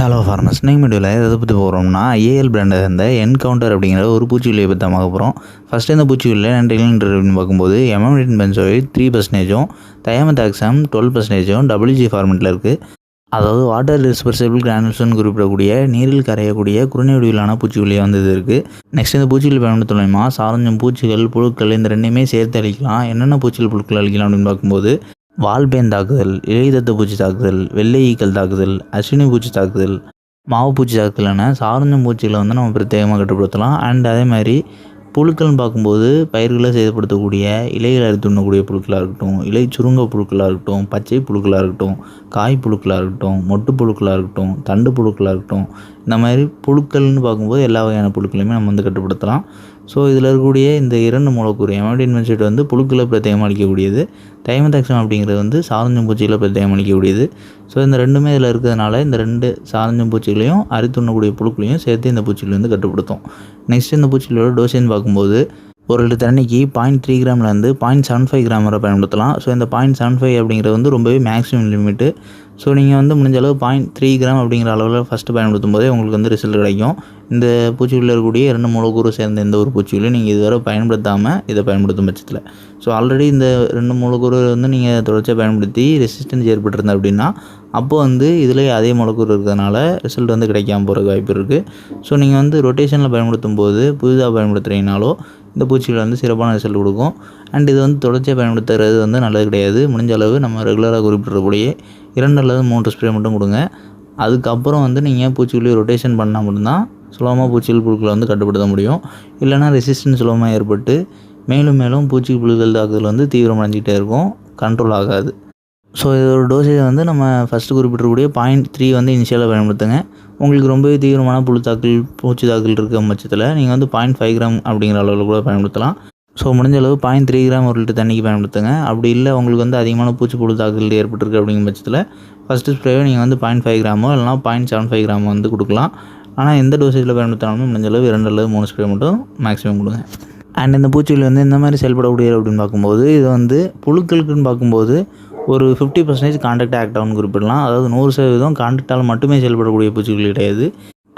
Hello farmers, இன்னைக்கு வீடியோவில் எதை பற்றி போகிறோம்னா ஏஎல் பிராண்டை சேர்ந்த என்கவுண்டர் அப்படிங்கிற ஒரு பூச்சிக்கொல்லியை பற்றி தான் பார்க்க போகிறோம். ஃபஸ்ட்டு இந்த பூச்சிக்கொல்லியில் நன்றி அப்படின்னு பார்க்கும்போது எமமிடின் பென்சோயிட் 3%, தயாமெத்தாக்சம் 12%, WG ஃபார்மெட்டில் இருக்குது. அதாவது வாட்டர் டிஸ்பர்சிபிள் கிரானுல்ஸ்னு குறிப்பிடக்கூடிய நீரில் கரையக்கூடிய குறுநீர் வடிவிலான பூச்சிக்கொல்லியாக வந்து இது இருக்குது. நெக்ஸ்ட் இந்த பூச்சிக்கொல்லி பயன்படுத்த மூலமா சாரஞ்சம் பூச்சிகள் புழுக்கள் இந்த ரெண்டையுமே சேர்த்து அழிக்கலாம். என்னென்ன பூச்சிகள் புழுக்கள் அழிக்கலாம் அப்படின்னு பார்க்கும்போது வால்பேன் தாக்குதல், இலைதத்த பூச்சி தாக்குதல், வெள்ளை ஈக்கள் தாக்குதல், அஸ்வினி பூச்சி தாக்குதல், மாவு பூச்சி தாக்குதல் என சாரஞ்சம் பூச்சிகளை வந்து நம்ம பிரத்யேகமாக கட்டுப்படுத்தலாம். அண்ட் அதே மாதிரி புழுக்கள்னு பார்க்கும்போது பயிர்களை சேதப்படுத்தக்கூடிய இலைகளை அறுத்துண்ணக்கூடிய புழுக்களாக இருக்கட்டும், இலை சுருங்க புழுக்களாக இருக்கட்டும், பச்சை புழுக்களாக இருக்கட்டும், காய் புழுக்களாக இருக்கட்டும், மொட்டு புழுக்களாக இருக்கட்டும், தண்டு புழுக்களாக இருக்கட்டும், இந்த மாதிரி புழுக்கள்னு பார்க்கும்போது எல்லா வகையான புழுக்களையுமே நம்ம வந்து கட்டுப்படுத்தலாம். ஸோ இதில் இருக்கக்கூடிய இந்த 2 மூலக்கூறு எமமிடின் பென்சோயிட் வந்து புழுக்களை பிரத்யேகமாக அளிக்கக்கூடியது, தைமெத்தாக்சம் அப்படிங்கிறது வந்து சாரஞ்சம் பூச்சிகளை பிரத்யேகமாக அளிக்கக்கூடியது. ஸோ இந்த ரெண்டுமே இதில் இருக்கிறதுனால இந்த 2 சாரஞ்சம் பூச்சிகளையும் அரித்துண்ணக்கூடிய புழுக்களையும் சேர்த்து இந்த பூச்சிகளை வந்து கட்டுப்படுத்தும். நெக்ஸ்ட் இந்த பூச்சிகளோட டோசேஜ் பார்க்கும்போது 1 லிட்டர் தண்ணிக்கு 0.3 கிராம்லேருந்து 0.75 கிராம் வரை பயன்படுத்தலாம். ஸோ இந்த 0.75 அப்படிங்கிறது வந்து ரொம்பவே மேக்ஸிமம் லிமிட்டு. ஸோ நீங்கள் வந்து முடிஞ்ச அளவு 0.3 கிராம் அப்படிங்கிற அளவில் ஃபஸ்ட்டு பயன்படுத்தும் போதே உங்களுக்கு வந்து ரிசல்ட் கிடைக்கும். இந்த பூச்சிகளில் இருக்கக்கூடிய 2 மூலக்கூறு சேர்ந்த எந்த ஒரு பூச்சிகளையும் நீங்கள் இதுவரை பயன்படுத்தாமல் இதை பயன்படுத்தும் பட்சத்தில், ஸோ ஆல்ரெடி இந்த 2 மூலக்கூறு வந்து நீங்கள் தொடர்ச்சியாக பயன்படுத்தி ரெசிஸ்டன்ஸ் ஏற்பட்டிருந்தது அப்படின்னா அப்போது வந்து இதில் அதே மூலக்கூறு இருக்கிறதுனால ரிசல்ட் வந்து கிடைக்காம போகிறதுக்கு வாய்ப்பு இருக்குது. ஸோ நீங்கள் வந்து ரொட்டேஷனில் பயன்படுத்தும் போது புதிதாக பயன்படுத்துகிறீங்கனாலோ இந்த பூச்சிகள் வந்து சிறப்பான ரிசல்ட் கொடுக்கும். அண்ட் இது வந்து தொடர்ச்சியாக பயன்படுத்துறது வந்து நல்லது கிடையாது. முடிஞ்ச அளவு நம்ம ரெகுலராக குறிப்பிடக்கூடிய 2 அல்லது 3 ஸ்ப்ரே மட்டும் கொடுங்க. அதுக்கப்புறம் வந்து நீங்கள் பூச்சிக்கொல்லி ரொட்டேஷன் பண்ணால் மட்டும்தான் சுலபமாக பூச்சிகள் புழுக்களை வந்து கட்டுப்படுத்த முடியும். இல்லைனா ரெசிஸ்டன்ஸ் சுலபமாக ஏற்பட்டு மேலும் மேலும் பூச்சி புழுக்கள் தாக்குதல் வந்து தீவிரமடைஞ்சிக்கிட்டே இருக்கும், கண்ட்ரோல் ஆகாது. ஸோ இதோட டோசேஜ் வந்து நம்ம ஃபஸ்ட்டு குறிப்பிடக்கூடிய 0.3 வந்து இனிஷியலாக பயன்படுத்துங்க. உங்களுக்கு ரொம்பவே தீவிரமான பூச்சி தாக்கல் இருக்கிற பட்சத்தில் நீங்கள் வந்து 0.5 கிராம் அப்படிங்கிற அளவில் கூட பயன்படுத்தலாம். ஸோ முடிஞ்ச அளவு 0.3 கிராம் 1 லிட்டர் தண்ணிக்கு பயன்படுத்துங்க. அப்படி இல்லை உங்களுக்கு வந்து அதிகமான புழு தாக்கல் ஏற்பட்டிருக்கு அப்படிங்கிற பட்சத்தில் ஃபஸ்ட்டு ஸ்ப்ரேவை நீங்கள் வந்து 0.5 கிராமோ இல்லைனா 0.75 கிராமோ வந்து கொடுக்கலாம். ஆனால் எந்த டோசேஜில் பயன்படுத்தினாலும் முடிஞ்ச அளவு 2 அல்லது 3 ஸ்ப்ரே மட்டும் மேக்ஸிமம் கொடுங்க. அண்ட் இந்த பூச்சிகள் வந்து இந்த மாதிரி செயல்படக்கூடியது அப்படின்னு பார்க்கும்போது இது வந்து புழுக்களுக்குன்னு பார்க்கும்போது ஒரு 50% கான்டாக்ட் ஆக்ட் ஆகும்னு குறிப்பிடலாம். அதாவது 100% கான்டாக்டால் மட்டுமே செயல்படக்கூடிய பூச்சிகள் கிடையாது.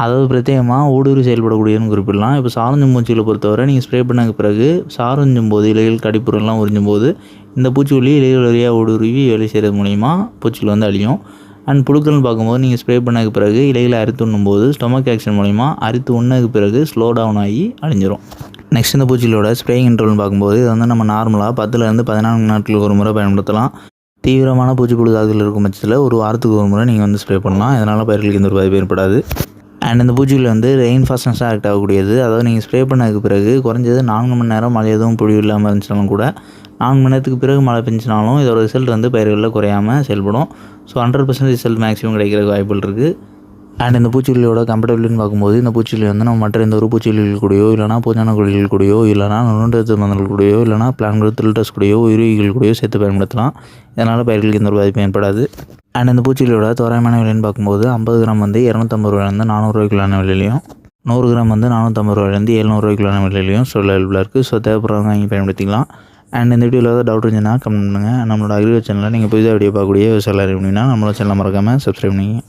அதாவது பிரத்யேகமாக ஊடுருவி செயல்படக்கூடியதுன்னு குறிப்பிடலாம். இப்போ சாரஞ்சம் பூச்சிகளை பொறுத்தவரை நீங்கள் ஸ்ப்ரே பண்ணதுக்கு பிறகு சாரஞ்சும் போது இலைகள் கடிப்புறெல்லாம் உறிஞ்சும் போது இந்த பூச்சிக்கொல்லி இலைகள் வழியாக ஊடுருவி வேலை செய்கிறது மூலிமா பூச்சிகள் வந்து அழியும். அண்ட் புழுக்கள்னு பார்க்கும்போது நீங்கள் ஸ்ப்ரே பண்ணதுக்கு பிறகு இலைகளை அரித்து உண்ணும் போது ஸ்டொமக் ஆக்ஷன் மூலிமா அரித்து உண்ணதுக்கு பிறகு ஸ்லோ டவுன் ஆகி அழிஞ்சிரும். நெக்ஸ்ட் இந்த பூச்சிகளோட ஸ்ப்ரேயிங் இன்டர்வல்னு பார்க்கும்போது இது வந்து நம்ம நார்மலாக 10லேருந்து 14 நாட்களுக்கு ஒரு முறை பயன்படுத்தலாம். தீவிரமான பூச்சிப்புழு தாக்குதல் இருக்கும் பட்சத்தில் ஒரு வாரத்துக்கு ஒரு முறை நீங்கள் வந்து ஸ்ப்ரே பண்ணலாம். இதனால் பயிர்களுக்கு எந்த ஒரு பாதிப்பு ஏற்படாது. அண்ட் இந்த பூச்சிகள் வந்து ரெயின் ஃபாஸ்டன்ஸாக ஆக்ட் ஆகக்கூடியது. அதாவது நீங்கள் ஸ்ப்ரே பண்ணதுக்கு பிறகு குறைஞ்சது 4 மணி நேரம் மழை எதுவும் பொழிவு இல்லாமல் இருந்துச்சுனாலும் கூட 4 மணி நேரத்துக்கு பிறகு மழை பெஞ்சினாலும் இதோட ரிசல்ட் வந்து பயிர்களில் குறையாமல் செயல்படும். ஸோ 100% ரிசல்ட் மேக்ஸிமம் கிடைக்கிறதுக்கு வாய்ப்புகள் இருக்குது. அண்ட் இந்த பூச்சிகளோட கம்பேட்டபிலிட்டின்னு பார்க்கும்போது இந்த பூச்சிகள் வந்து நம்ம மற்ற எந்த ஒரு பூச்சிகள் கூடயோ இல்லைனா பூஞ்சான கொல்லிகள் கூடயோ இல்லைனா நுண்ணுயிர் மருந்துகள் கூடயோ இல்லைனா பிளான்கள் தில்டர்ஸ் கூடயோ உயிரிகள் கூடயோ சேர்த்து பயன்படுத்தலாம். இதனால் பயிர்களுக்கு எந்த ஒரு பாதிப்பும் ஏற்படாது. அண்ட் இந்த பூச்சிகளோட தோராயமான விலைன்னு பார்க்கும்போது 50 கிராம் வந்து 250 ரூபாயிலேருந்து 400 ரூபாய்க்குள்ளான விலையிலையும், 100 கிராம் வந்து 450 ரூபாயிலேருந்து 700 ரூபாய்க்குள்ளான விலையிலையும் அவைலபிளாக இருக்குது. ஸோ தேவைப்படுறவங்க வாங்கி பயன்படுத்திக்கலாம். அண்ட் இந்த வீடியோவில் ஏதாவது டவுட் இருந்துச்சுன்னா கமெண்ட் பண்ணுங்கள். நம்மளோட அக்ரிகல்ச்சர் சேனலில் நீங்கள் புதிதாக வீடியோ பார்க்கக்கூடிய விவசாயம் அப்படின்னா நம்மளோட சேனலை மறக்காமல் சப்ஸ்கிரைப் பண்ணிங்க.